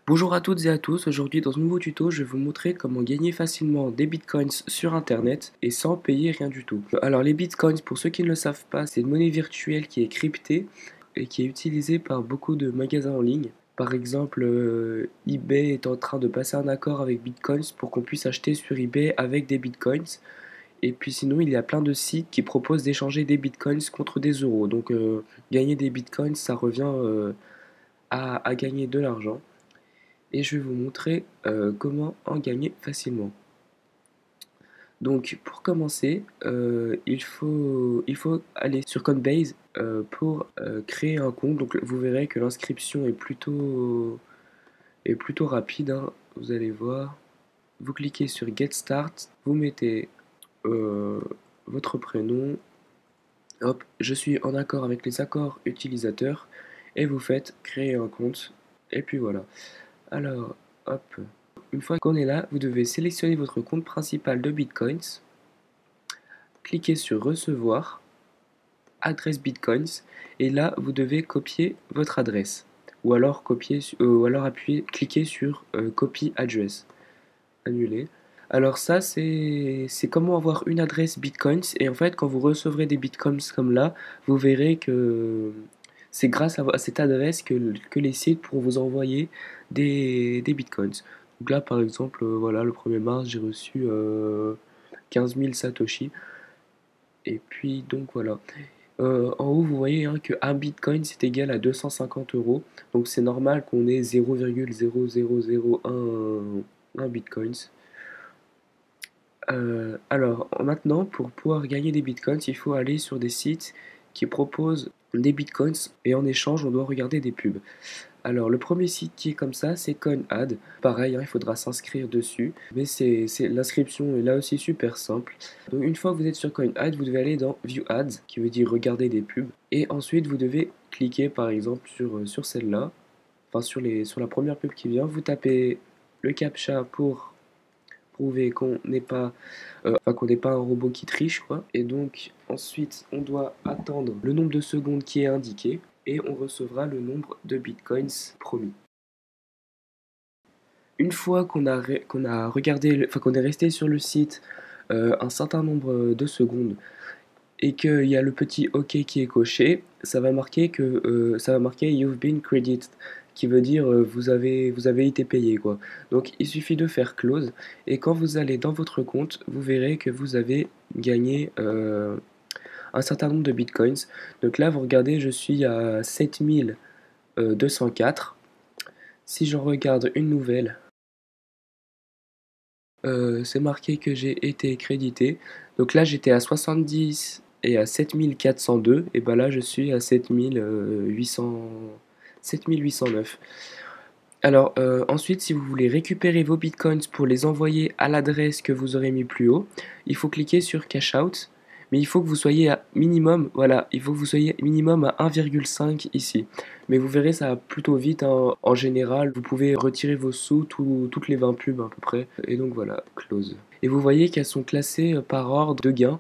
Bonjour à toutes et à tous, aujourd'hui dans ce nouveau tuto je vais vous montrer comment gagner facilement des bitcoins sur internet et sans payer rien du tout. Alors les bitcoins, pour ceux qui ne le savent pas, c'est une monnaie virtuelle qui est cryptée et qui est utilisée par beaucoup de magasins en ligne. Par exemple, eBay est en train de passer un accord avec Bitcoins pour qu'on puisse acheter sur eBay avec des bitcoins. Et puis sinon, il y a plein de sites qui proposent d'échanger des bitcoins contre des euros. Donc gagner des bitcoins, ça revient à gagner de l'argent et je vais vous montrer comment en gagner facilement. Donc pour commencer, il faut aller sur Coinbase pour créer un compte. Donc vous verrez que l'inscription est plutôt rapide, hein. Vous allez voir, vous cliquez sur Get Start, vous mettez euh, votre prénom, hop, je suis en accord avec les accords utilisateurs, et vous faites créer un compte, et puis voilà. Alors, hop, une fois qu'on est là, vous devez sélectionner votre compte principal de Bitcoins, cliquer sur Recevoir, adresse Bitcoins, et là, vous devez copier votre adresse. Ou alors appuyer, cliquer sur Copy Address, annuler. Alors ça, c'est comment avoir une adresse Bitcoins, et en fait, quand vous recevrez des Bitcoins comme là, vous verrez que c'est grâce à cette adresse que les sites pourront vous envoyer des Bitcoins. Donc là, par exemple, voilà, le 1er mars, j'ai reçu 15 000 Satoshi. Et puis, donc voilà. En haut, vous voyez hein, que un Bitcoin, c'est égal à 250 euros. Donc c'est normal qu'on ait 0,0001 Bitcoins. Alors, maintenant, pour pouvoir gagner des bitcoins, il faut aller sur des sites qui proposent des bitcoins et en échange, on doit regarder des pubs. Alors, le premier site qui est comme ça, c'est CoinAd. Pareil, hein, il faudra s'inscrire dessus, mais l'inscription est là aussi super simple. Donc, une fois que vous êtes sur CoinAd, vous devez aller dans View Ads, qui veut dire regarder des pubs, et ensuite vous devez cliquer par exemple sur celle-là, enfin sur la première pub qui vient. Vous tapez le captcha pour prouver qu'on n'est pas un robot qui triche, quoi. Et donc ensuite on doit attendre le nombre de secondes qui est indiqué et on recevra le nombre de bitcoins promis. Une fois qu'on a regardé, enfin qu'on est resté sur le site un certain nombre de secondes et qu'il y a le petit OK qui est coché, ça va marquer You've been credited, qui veut dire vous avez été payé, quoi. Donc il suffit de faire close et quand vous allez dans votre compte, vous verrez que vous avez gagné un certain nombre de bitcoins. Donc là, vous regardez, je suis à 7204. Si j'en regarde une nouvelle, c'est marqué que j'ai été crédité. Donc là, j'étais à 70 et à 7402. Et bah là, je suis à 7809. Alors, ensuite, si vous voulez récupérer vos bitcoins pour les envoyer à l'adresse que vous aurez mis plus haut, il faut cliquer sur Cash Out. Mais il faut que vous soyez à minimum, voilà, il faut que vous soyez minimum à 1,5 ici. Mais vous verrez, ça va plutôt vite, hein. En général, vous pouvez retirer vos sous toutes les 20 pubs à peu près. Et donc voilà, close. Et vous voyez qu'elles sont classées par ordre de gain.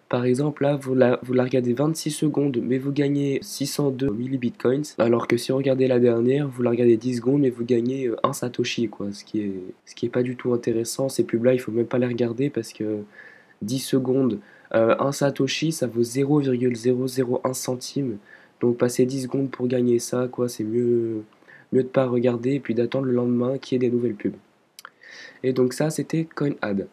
Par exemple, là, vous la regardez 26 secondes, mais vous gagnez 602 millibitcoins. Alors que si vous regardez la dernière, vous la regardez 10 secondes, mais vous gagnez 1 Satoshi, quoi. Ce qui est pas du tout intéressant. Ces pubs-là, il faut même pas les regarder parce que 10 secondes, 1 Satoshi, ça vaut 0,001 centime. Donc passer 10 secondes pour gagner ça, quoi, c'est mieux de pas regarder et puis d'attendre le lendemain qu'il y ait des nouvelles pubs. Et donc ça, c'était CoinAd.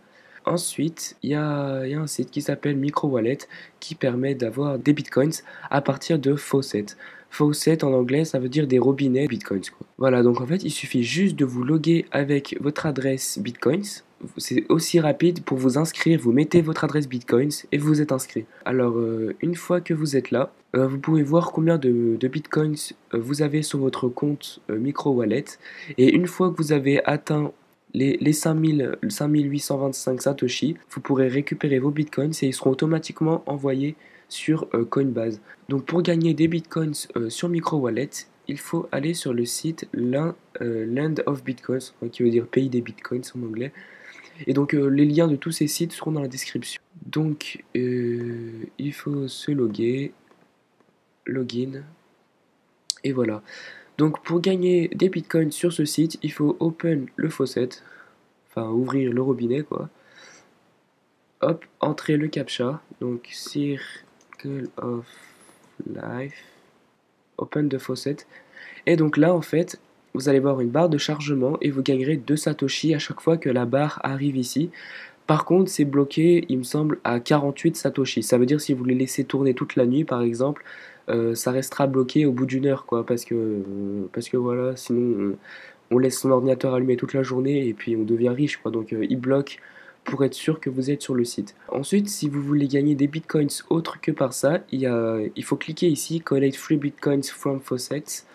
Ensuite, il y a un site qui s'appelle MicroWallet qui permet d'avoir des bitcoins à partir de faucets. Faucet en anglais, ça veut dire des robinets bitcoins, quoi. Voilà, donc en fait, il suffit juste de vous loguer avec votre adresse bitcoins. C'est aussi rapide pour vous inscrire. Vous mettez votre adresse bitcoins et vous êtes inscrit. Alors, une fois que vous êtes là, vous pouvez voir combien de bitcoins vous avez sur votre compte MicroWallet. Et une fois que vous avez atteint les 5825 Satoshi, vous pourrez récupérer vos bitcoins et ils seront automatiquement envoyés sur Coinbase. Donc pour gagner des bitcoins sur MicroWallet, il faut aller sur le site Land of Bitcoins, qui veut dire pays des bitcoins en anglais. Et donc les liens de tous ces sites seront dans la description. Donc il faut se loguer, login, et voilà. Donc pour gagner des bitcoins sur ce site, il faut open le faucet, enfin ouvrir le robinet quoi. Hop, entrer le captcha, donc Circle of Life, open the faucet. Et donc là en fait, vous allez voir une barre de chargement et vous gagnerez 2 satoshi à chaque fois que la barre arrive ici. Par contre, c'est bloqué, il me semble, à 48 satoshi. Ça veut dire si vous les laissez tourner toute la nuit, par exemple, ça restera bloqué au bout d'une heure, quoi, parce que voilà, sinon on laisse son ordinateur allumé toute la journée et puis on devient riche, quoi. Donc il bloque pour être sûr que vous êtes sur le site. Ensuite, si vous voulez gagner des bitcoins autres que par ça, il faut cliquer ici, Collect free bitcoins from faucets,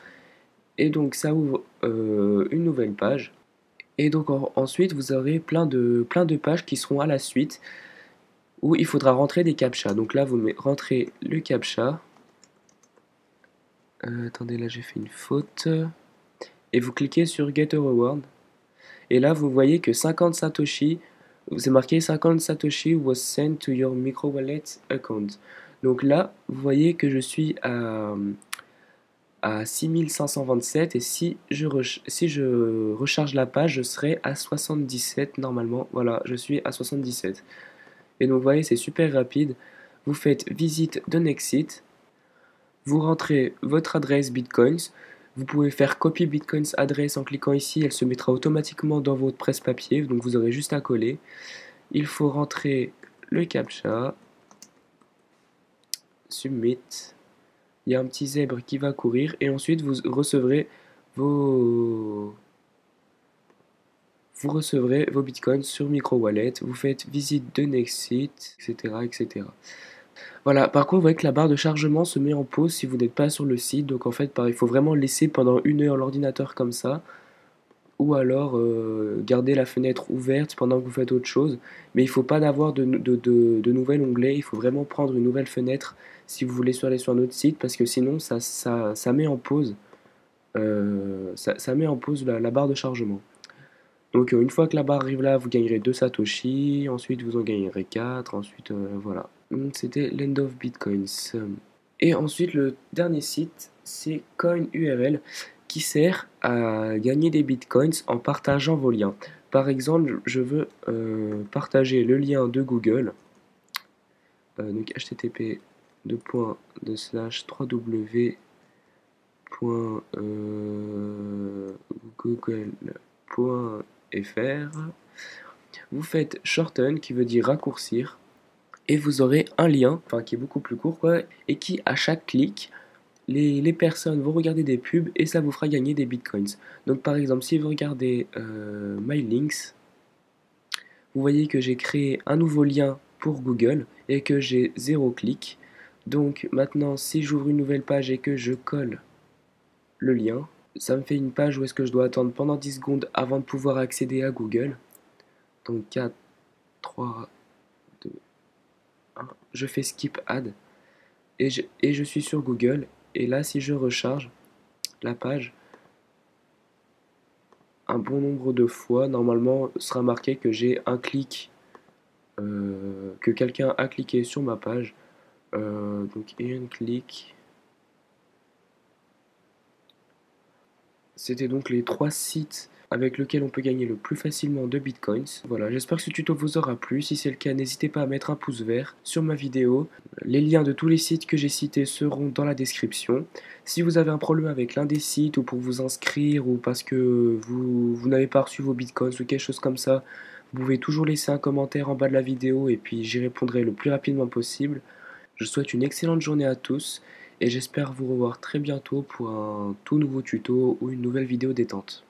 et donc ça ouvre une nouvelle page. Et donc ensuite, vous aurez plein de pages qui seront à la suite où il faudra rentrer des captchas. Donc là, vous rentrez le captcha. Attendez, là j'ai fait une faute. Et vous cliquez sur Get a Reward. Et là, vous voyez que 50 Satoshi, c'est marqué 50 Satoshi was sent to your micro wallet account. Donc là, vous voyez que je suis à 6527 et si je recharge la page, je serai à 77 normalement. Voilà, je suis à 77. Et donc, vous voyez, c'est super rapide. Vous faites visite de Nexit, vous rentrez votre adresse Bitcoins. Vous pouvez faire copy Bitcoins adresse en cliquant ici, elle se mettra automatiquement dans votre presse-papier, donc vous aurez juste à coller. Il faut rentrer le captcha, submit. Il y a un petit zèbre qui va courir et ensuite vos, vous recevrez vos bitcoins sur micro-wallet. Vous faites visite de Nexit, etc., etc. Voilà, par contre, vous voyez que la barre de chargement se met en pause si vous n'êtes pas sur le site. Donc en fait, il faut vraiment laisser pendant 1 heure l'ordinateur comme ça. Ou alors garder la fenêtre ouverte pendant que vous faites autre chose. Mais il ne faut pas avoir de nouvel onglet. Il faut vraiment prendre une nouvelle fenêtre si vous voulez aller sur un autre site. Parce que sinon, ça met en pause, ça met en pause la barre de chargement. Donc une fois que la barre arrive là, vous gagnerez 2 Satoshi, ensuite vous en gagnerez 4, ensuite voilà. C'était l'End of Bitcoins. Et ensuite le dernier site, c'est CoinURL qui sert à gagner des Bitcoins en partageant vos liens. Par exemple, je veux partager le lien de Google, donc http www.google.fr. Vous faites shorten qui veut dire raccourcir et vous aurez un lien, enfin qui est beaucoup plus court quoi, et qui à chaque clic, les personnes vont regarder des pubs et ça vous fera gagner des bitcoins. Donc par exemple si vous regardez My Links, vous voyez que j'ai créé un nouveau lien pour Google et que j'ai 0 clic. Donc maintenant si j'ouvre une nouvelle page et que je colle le lien, ça me fait une page où est-ce que je dois attendre pendant 10 secondes avant de pouvoir accéder à Google. Donc 4, 3, 2, 1, je fais skip ad et je suis sur Google et là si je recharge la page un bon nombre de fois, normalement sera marqué que j'ai un clic, que quelqu'un a cliqué sur ma page, donc et un clic. C'était donc les 3 sites avec lesquels on peut gagner le plus facilement de bitcoins. Voilà, j'espère que ce tuto vous aura plu. Si c'est le cas, n'hésitez pas à mettre un pouce vert sur ma vidéo. Les liens de tous les sites que j'ai cités seront dans la description. Si vous avez un problème avec l'un des sites ou pour vous inscrire ou parce que vous n'avez pas reçu vos bitcoins ou quelque chose comme ça, vous pouvez toujours laisser un commentaire en bas de la vidéo et puis j'y répondrai le plus rapidement possible. Je vous souhaite une excellente journée à tous et j'espère vous revoir très bientôt pour un tout nouveau tuto ou une nouvelle vidéo détente.